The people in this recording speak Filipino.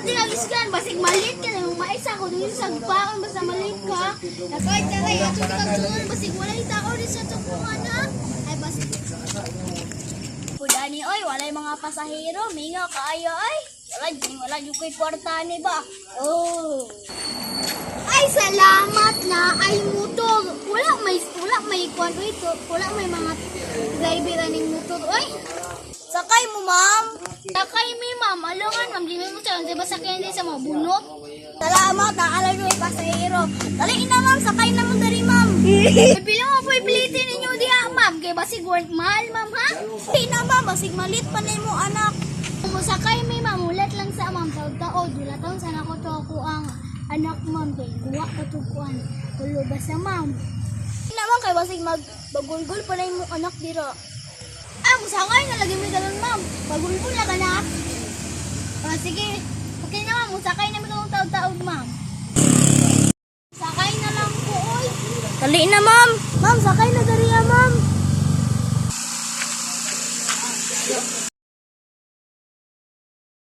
di lang iskan, basig malit ka na yung maisa ko dito sa baon basta malit ka. Nakay taray ato kagsunod basig walay tao di sa tukungan ha. Ay basig. Pudani oy, walay mga pasahero, mingaw kaayo ay. Wala yung ko'y kwarta ni ba? Oh. Ay salamat na ay motor. Wala may kwarto ito. Wala may mga driver ning motor. Oy. Sakay mo, ma'am. Sakay mi, ma'am. Alungan, ma'am. Di mo siya. Di ba sakay hindi sa mga bunot? Salamat, nakala nyo yung pasahero. Dali na, ma'am. Sakay na mo dari, ma'am. Pili mo po ipilitin ninyo diya, ma'am. Kaya basig worth mahal, ma'am, ha? Hindi na, ma'am. Basig malit pa na mo, anak. Musakay mi, ma'am. Ulat lang sa, ma'am. Taod-taod. Ulat lang sana ko to ako ang anak, ma'am. Kaya kuha katukuan. Tulo ba sa, ma'am? Hindi naman kaya basig magbagulgul pa na yung anak dira. Ah, musangay nga lagi may galon, ma'am. Bagulgul na ka na. Ah, sige. Okay na, ma'am. Musakay na may taod-taod, ma'am. Sakay na lang po, oy. Dali na, ma'am. Ma'am, sakay na dariya, ma'am.